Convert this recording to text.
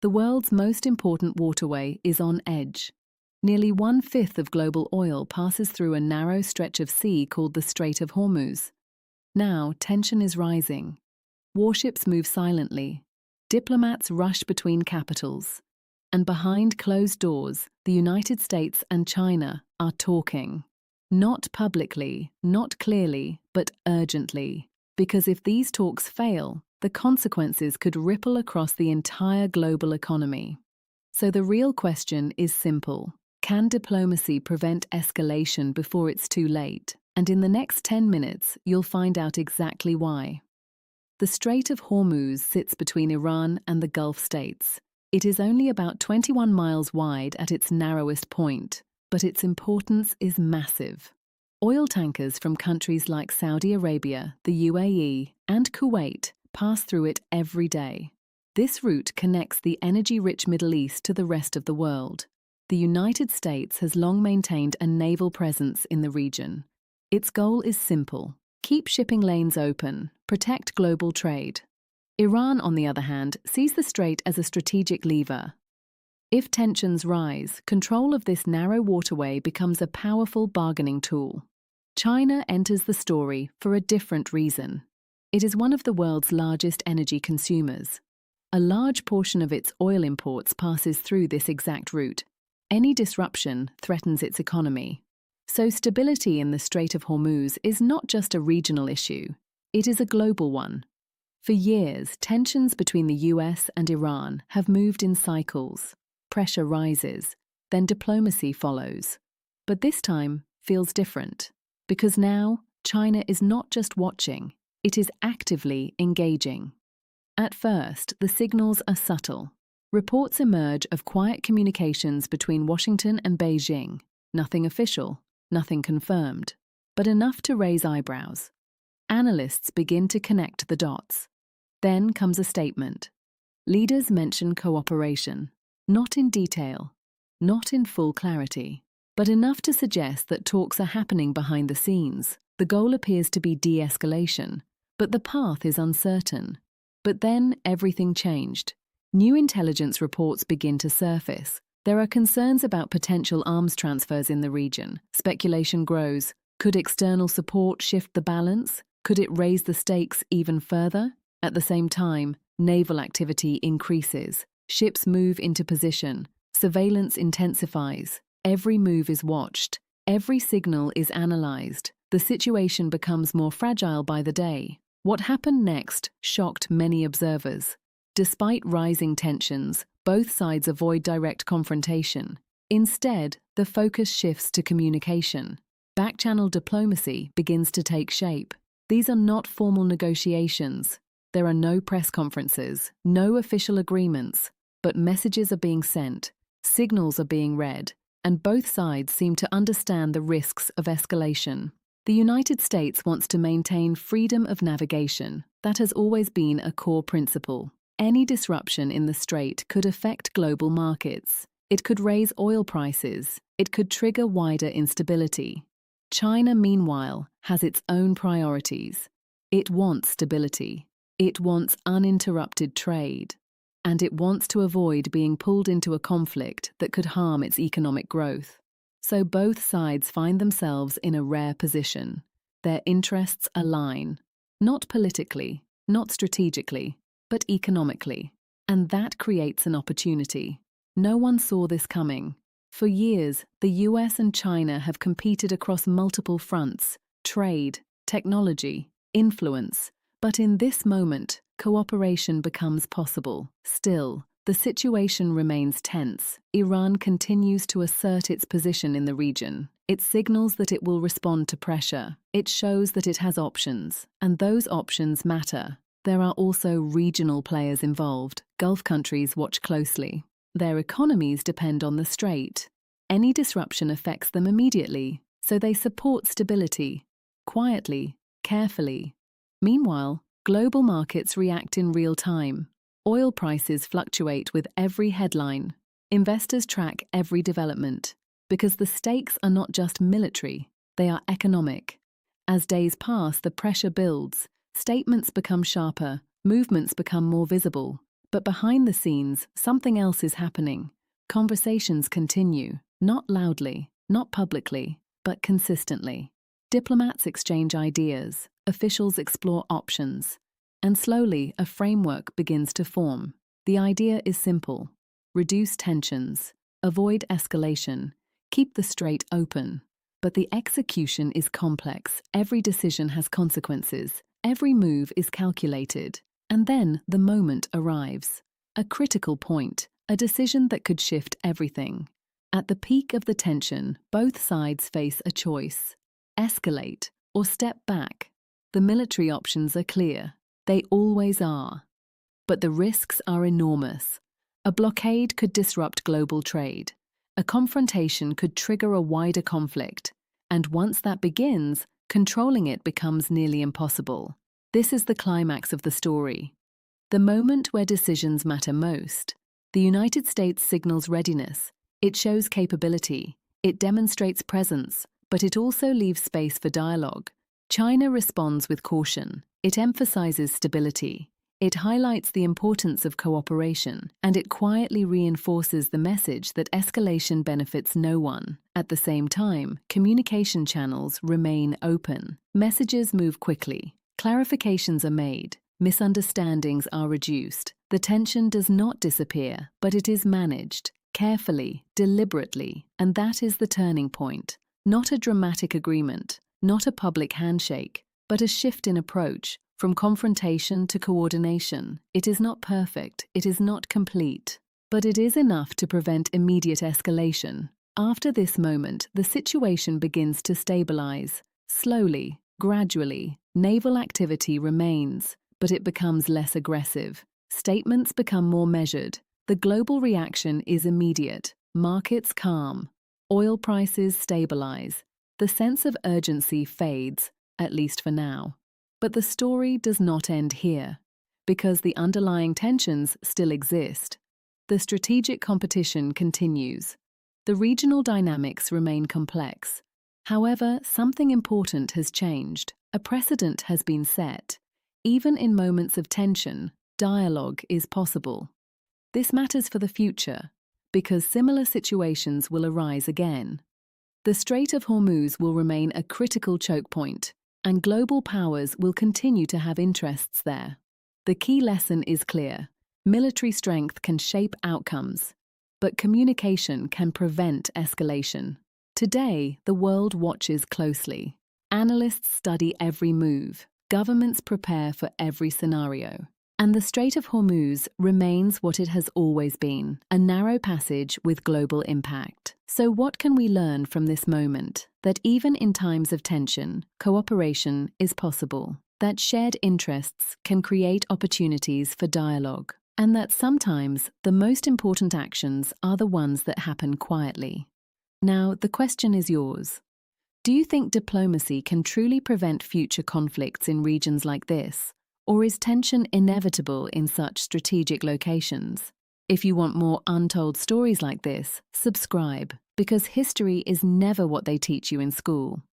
The world's most important waterway is on edge. Nearly 1/5 of global oil passes through a narrow stretch of sea called the Strait of Hormuz. Now, tension is rising. Warships move silently. Diplomats rush between capitals. And behind closed doors, the United States and China are talking. Not publicly, not clearly, but urgently. Because if these talks fail, the consequences could ripple across the entire global economy. So the real question is simple. Can diplomacy prevent escalation before it's too late? And in the next 10 minutes, you'll find out exactly why. The Strait of Hormuz sits between Iran and the Gulf states. It is only about 21 miles wide at its narrowest point, but its importance is massive. Oil tankers from countries like Saudi Arabia, the UAE, and Kuwait pass through it every day. This route connects the energy-rich Middle East to the rest of the world. The United States has long maintained a naval presence in the region. Its goal is simple: keep shipping lanes open, protect global trade. Iran, on the other hand, sees the strait as a strategic lever. If tensions rise, control of this narrow waterway becomes a powerful bargaining tool. China enters the story for a different reason. It is one of the world's largest energy consumers. A large portion of its oil imports passes through this exact route. Any disruption threatens its economy. So stability in the Strait of Hormuz is not just a regional issue, it is a global one. For years, tensions between the US and Iran have moved in cycles. Pressure rises, then diplomacy follows. But this time feels different, because now China is not just watching, it is actively engaging. At first, the signals are subtle. Reports emerge of quiet communications between Washington and Beijing. Nothing official, nothing confirmed, but enough to raise eyebrows. Analysts begin to connect the dots. Then comes a statement. Leaders mention cooperation, not in detail, not in full clarity, but enough to suggest that talks are happening behind the scenes. The goal appears to be de-escalation, but the path is uncertain. But then everything changed. New intelligence reports begin to surface. There are concerns about potential arms transfers in the region. Speculation grows. Could external support shift the balance? Could it raise the stakes even further? At the same time, naval activity increases. Ships move into position. Surveillance intensifies. Every move is watched. Every signal is analyzed. The situation becomes more fragile by the day. What happened next shocked many observers. Despite rising tensions, both sides avoid direct confrontation. Instead, the focus shifts to communication. Backchannel diplomacy begins to take shape. These are not formal negotiations. There are no press conferences, no official agreements, but messages are being sent, signals are being read, and both sides seem to understand the risks of escalation. The United States wants to maintain freedom of navigation. That has always been a core principle. Any disruption in the strait could affect global markets. It could raise oil prices. It could trigger wider instability. China, meanwhile, has its own priorities. It wants stability. It wants uninterrupted trade. And it wants to avoid being pulled into a conflict that could harm its economic growth. So both sides find themselves in a rare position. Their interests align, not politically, not strategically, but economically. And that creates an opportunity. No one saw this coming. For years, the US and China have competed across multiple fronts: trade, technology, influence. But in this moment, cooperation becomes possible. Still, the situation remains tense. Iran continues to assert its position in the region. It signals that it will respond to pressure. It shows that it has options, and those options matter. There are also regional players involved. Gulf countries watch closely. Their economies depend on the strait. Any disruption affects them immediately, so they support stability, quietly, carefully. Meanwhile, global markets react in real time. Oil prices fluctuate with every headline. Investors track every development, because the stakes are not just military, they are economic. As days pass, the pressure builds. Statements become sharper, movements become more visible. But behind the scenes, something else is happening. Conversations continue, not loudly, not publicly, but consistently. Diplomats exchange ideas, officials explore options, and slowly a framework begins to form. The idea is simple: reduce tensions, avoid escalation, keep the strait open. But the execution is complex. Every decision has consequences. Every move is calculated. And then the moment arrives. A critical point, a decision that could shift everything. At the peak of the tension, both sides face a choice: escalate or step back. The military options are clear. They always are. But the risks are enormous. A blockade could disrupt global trade. A confrontation could trigger a wider conflict. And once that begins, controlling it becomes nearly impossible. This is the climax of the story. The moment where decisions matter most. The United States signals readiness. It shows capability. It demonstrates presence, but it also leaves space for dialogue. China responds with caution. It emphasizes stability. It highlights the importance of cooperation, and it quietly reinforces the message that escalation benefits no one. At the same time, communication channels remain open. Messages move quickly. Clarifications are made. Misunderstandings are reduced. The tension does not disappear, but it is managed, carefully, deliberately, and that is the turning point. Not a dramatic agreement, not a public handshake, but a shift in approach, from confrontation to coordination. It is not perfect, it is not complete, but it is enough to prevent immediate escalation. After this moment, the situation begins to stabilize. Slowly, gradually, naval activity remains, but it becomes less aggressive. Statements become more measured. The global reaction is immediate. Markets calm. Oil prices stabilize. The sense of urgency fades, at least for now. But the story does not end here, because the underlying tensions still exist. The strategic competition continues. The regional dynamics remain complex. However, something important has changed. A precedent has been set. Even in moments of tension, dialogue is possible. This matters for the future, because similar situations will arise again. The Strait of Hormuz will remain a critical choke point, and global powers will continue to have interests there. The key lesson is clear. Military strength can shape outcomes, but communication can prevent escalation. Today, the world watches closely. Analysts study every move. Governments prepare for every scenario. And the Strait of Hormuz remains what it has always been, a narrow passage with global impact. So what can we learn from this moment? That even in times of tension, cooperation is possible. That shared interests can create opportunities for dialogue. And that sometimes the most important actions are the ones that happen quietly. Now, the question is yours. Do you think diplomacy can truly prevent future conflicts in regions like this? Or is tension inevitable in such strategic locations? If you want more untold stories like this, subscribe, because history is never what they teach you in school.